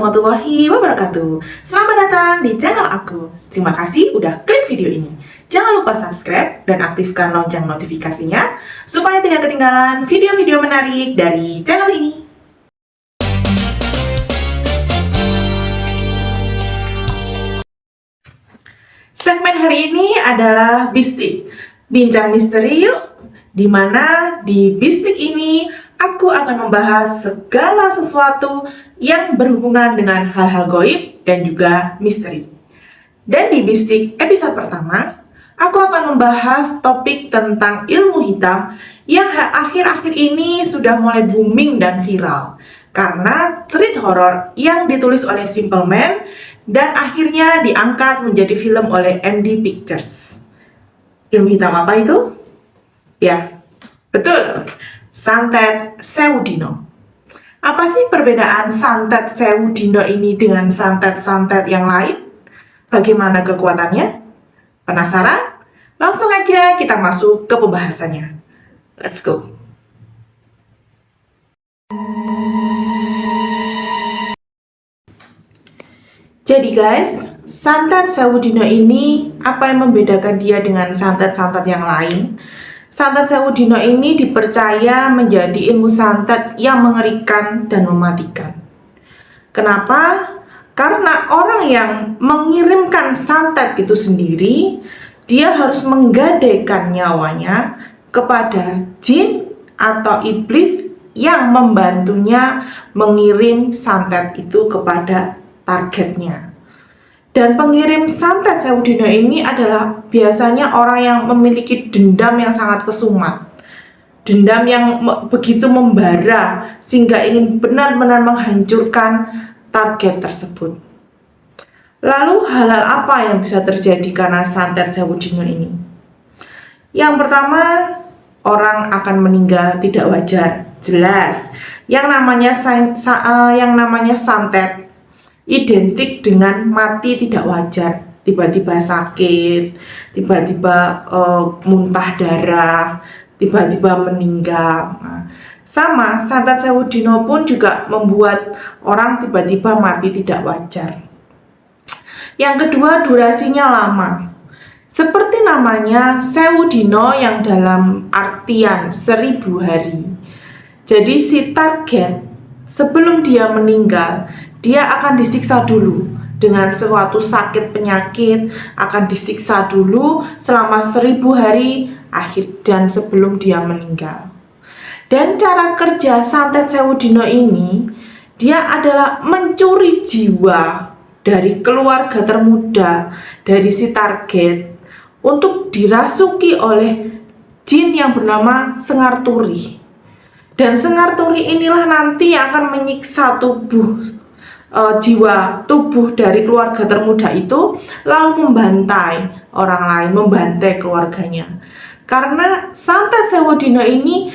warahmatullahi wabarakatuh. Selamat datang di channel aku. Terima kasih udah klik video ini. Jangan lupa subscribe dan aktifkan lonceng notifikasinya supaya tidak ketinggalan video-video menarik dari channel ini. Segmen hari ini adalah Bistik, bincang misteri yuk. Dimana di Bistik ini aku akan membahas segala sesuatu yang berhubungan dengan hal-hal gaib dan juga misteri. Dan di Bistik episode pertama, aku akan membahas topik tentang ilmu hitam yang akhir-akhir ini sudah mulai booming dan viral karena treat horror yang ditulis oleh Simple Man dan akhirnya diangkat menjadi film oleh MD Pictures. Ilmu hitam apa itu? Ya, betul, Santet Sewu Dino. Apa sih perbedaan Santet Sewu Dino ini dengan santet-santet yang lain? Bagaimana kekuatannya? Penasaran? Langsung aja kita masuk ke pembahasannya. Let's go! Jadi guys, Santet Sewu Dino ini apa yang membedakan dia dengan santet-santet yang lain? Santet Sewu Dino ini dipercaya menjadi ilmu santet yang mengerikan dan mematikan. Kenapa? Karena orang yang mengirimkan santet itu sendiri, dia harus menggadaikan nyawanya kepada jin atau iblis yang membantunya mengirim santet itu kepada targetnya. Dan pengirim santet Sewu Dino ini adalah biasanya orang yang memiliki dendam yang sangat kesumat. Dendam yang begitu membara sehingga ingin benar-benar menghancurkan target tersebut. Lalu hal-hal apa yang bisa terjadi karena santet Sewu Dino ini? Yang pertama, orang akan meninggal tidak wajar. Jelas, yang namanya santet identik dengan mati tidak wajar, tiba-tiba sakit, tiba-tiba muntah darah, tiba-tiba meninggal. Sama santet Sewu Dino pun juga membuat orang tiba-tiba mati tidak wajar. Yang kedua, durasinya lama. Seperti namanya Sewu Dino yang dalam artian 1000 hari. Jadi si target sebelum dia meninggal, dia akan disiksa dulu dengan suatu sakit penyakit, akan disiksa dulu selama 1000 hari akhir dan sebelum dia meninggal. Dan cara kerja santet Sewu Dino ini, dia adalah mencuri jiwa dari keluarga termuda dari si target untuk dirasuki oleh jin yang bernama Sengar Turi. Dan Sengar Turi inilah nanti yang akan menyiksa jiwa tubuh dari keluarga termuda itu, lalu membantai orang lain, membantai keluarganya. Karena santet Sewu Dino ini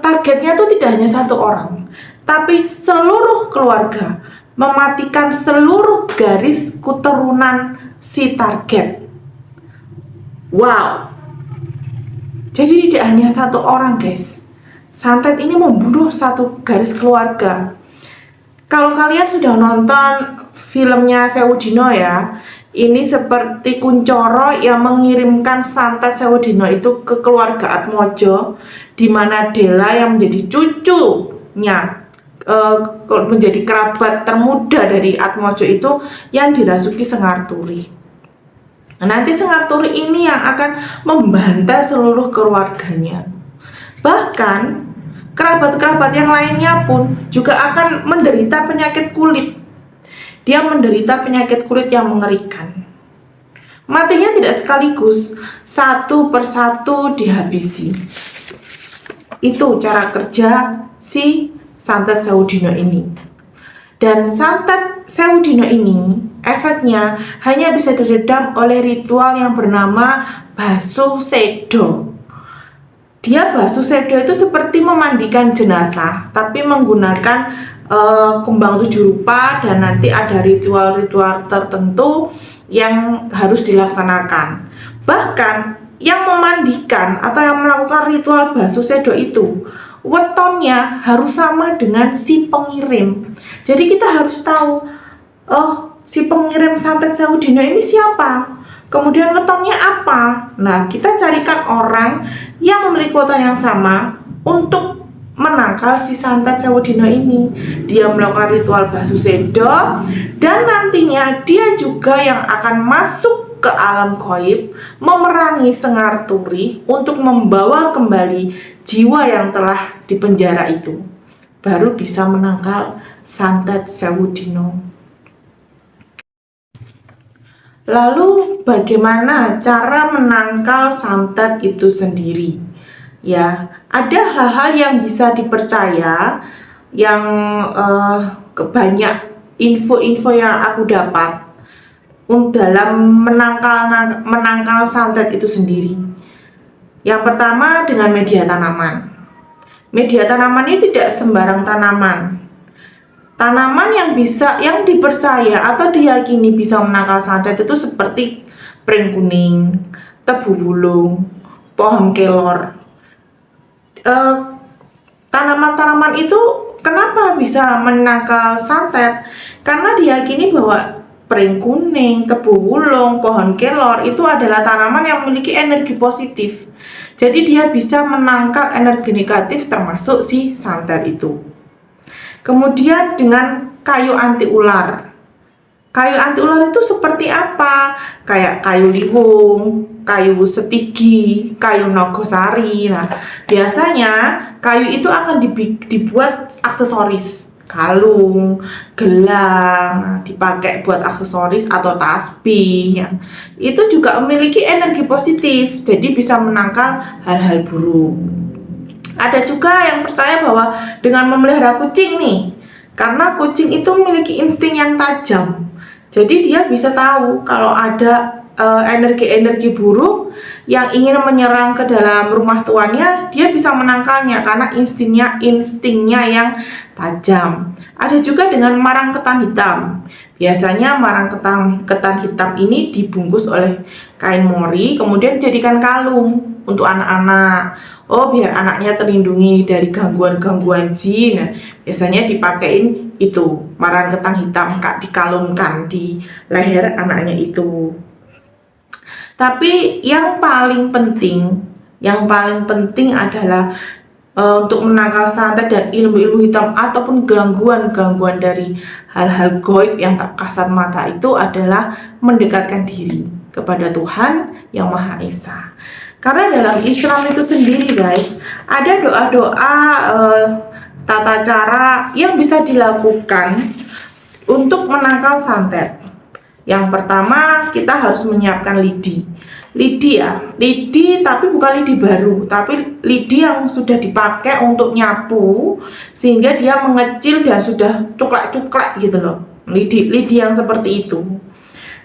targetnya itu tidak hanya satu orang, tapi seluruh keluarga, mematikan seluruh garis keturunan si target. Wow, jadi tidak hanya satu orang guys, santet ini membunuh satu garis keluarga. Kalau kalian sudah nonton filmnya Sewu Dino ya, ini seperti Kuncoro yang mengirimkan santet Sewu Dino itu ke keluarga Atmojo, di mana Dela yang menjadi cucunya, menjadi kerabat termuda dari Atmojo itu yang dirasuki Sengar Turi. Nanti Sengar Turi ini yang akan membantai seluruh keluarganya. Bahkan kerabat-kerabat yang lainnya pun juga akan menderita penyakit kulit. Dia menderita penyakit kulit yang mengerikan. Matinya tidak sekaligus, satu persatu dihabisi. Itu cara kerja si santet Sewu Dino ini. Dan santet Sewu Dino ini efeknya hanya bisa diredam oleh ritual yang bernama basuh sedo. Dia basuh sedo itu seperti memandikan jenazah, tapi menggunakan kembang 7 rupa, dan nanti ada ritual-ritual tertentu yang harus dilaksanakan. Bahkan yang memandikan atau yang melakukan ritual basuh sedo itu wetonnya harus sama dengan si pengirim. Jadi kita harus tahu, oh, si pengirim santet Sewu Dina ini siapa, kemudian wetonnya apa. Nah, kita carikan orang yang memiliki weton yang sama untuk menangkal si santet Sewu Dina ini. Dia melakukan ritual basuh sedo, dan nantinya dia juga yang akan masuk ke alam gaib, memerangi Sengar Turi untuk membawa kembali jiwa yang telah dipenjara itu. Baru bisa menangkal santet Sewu Dina. Lalu bagaimana cara menangkal santet itu sendiri? Ya, ada hal-hal yang bisa dipercaya, yang banyak info-info yang aku dapat dalam menangkal santet itu sendiri. Yang pertama, dengan media tanaman. Media tanaman ini tidak sembarang tanaman. Tanaman yang dipercaya atau diyakini bisa menangkal santet itu seperti pring kuning, tebu bulung, pohon kelor. Tanaman-tanaman itu kenapa bisa menangkal santet? Karena diyakini bahwa pring kuning, tebu wulung, pohon kelor itu adalah tanaman yang memiliki energi positif. Jadi dia bisa menangkal energi negatif termasuk si santet itu. Kemudian dengan kayu anti ular. Kayu anti ular itu seperti apa? Kayak kayu liwung, kayu setigi, kayu nogosari. Nah, biasanya kayu itu akan dibuat aksesoris. Kalung, gelang, dipakai buat aksesoris atau tasbih ya. Itu juga memiliki energi positif, jadi bisa menangkal hal-hal buruk. Ada juga yang percaya bahwa dengan memelihara kucing nih, karena kucing itu memiliki insting yang tajam, jadi dia bisa tahu kalau ada energi-energi buruk yang ingin menyerang ke dalam rumah tuannya, dia bisa menangkalnya karena instingnya yang tajam. Ada juga dengan marang ketan hitam. Biasanya marang ketan hitam ini dibungkus oleh kain mori, kemudian dijadikan kalung untuk anak-anak. Oh, biar anaknya terlindungi dari gangguan-gangguan jin. Nah, biasanya dipakein itu marang ketan hitam, Kak, dikalungkan di leher anaknya itu. Tapi yang paling penting adalah untuk menangkal santet dan ilmu-ilmu hitam ataupun gangguan-gangguan dari hal-hal gaib yang tak kasat mata itu adalah mendekatkan diri kepada Tuhan yang Maha Esa. Karena dalam Islam itu sendiri, guys, ada doa-doa, tata cara yang bisa dilakukan untuk menangkal santet. Yang pertama, kita harus menyiapkan lidi. Lidi tapi bukan lidi baru, tapi lidi yang sudah dipakai untuk nyapu sehingga dia mengecil dan sudah cuklak-cuklak gitu loh. Lidi yang seperti itu.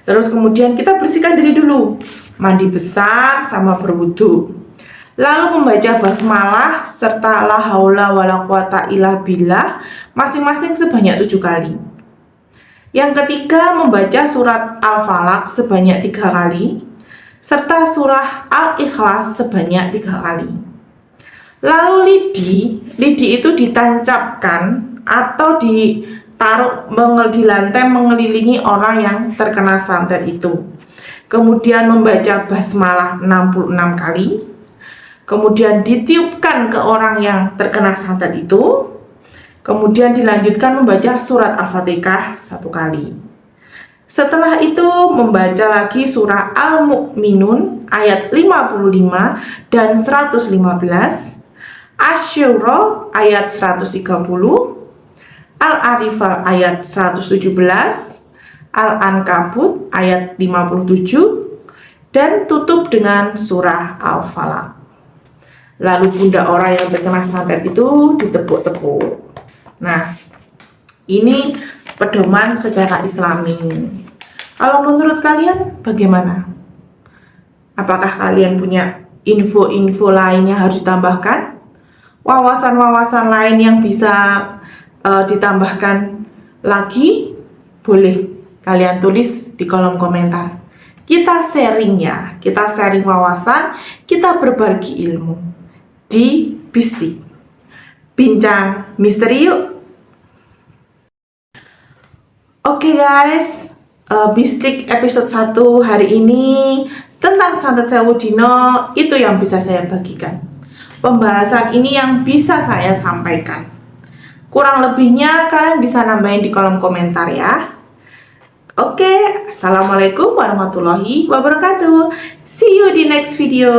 Terus kemudian kita bersihkan diri dulu, mandi besar sama berwudu. Lalu membaca basmalah serta la haula wala quwata illa billah masing-masing sebanyak 7 kali. Yang ketiga, membaca surat Al-Falaq sebanyak 3 kali, serta surah Al-Ikhlas sebanyak 3 kali. Lalu lidi itu ditancapkan atau ditaruh di lantai mengelilingi orang yang terkena santet itu. Kemudian membaca basmalah 66 kali, kemudian ditiupkan ke orang yang terkena santet itu. Kemudian dilanjutkan membaca surat Al-Fatihah 1 kali. Setelah itu membaca lagi surah Al-Mu'minun ayat 55 dan 115, Asy-Syura ayat 130, Al-Arifah ayat 117, Al-Ankabut ayat 57, dan tutup dengan surah Al-Falaq. Lalu pundak orang yang terkena santet itu ditepuk-tepuk. Nah, ini pedoman secara Islami. Kalau menurut kalian bagaimana? Apakah kalian punya info-info lain yang harus ditambahkan? Wawasan-wawasan lain yang bisa ditambahkan lagi? Boleh kalian tulis di kolom komentar. Kita sharing ya, kita sharing wawasan, kita berbagi ilmu di Bistik. bincang misteri yuk. Oke guys, Bistik episode 1 hari ini tentang Santet Sewu Dino itu yang bisa saya bagikan. Pembahasan ini yang bisa saya sampaikan. Kurang lebihnya kalian bisa nambahin di kolom komentar ya. Oke, assalamualaikum warahmatullahi wabarakatuh. See you di next video.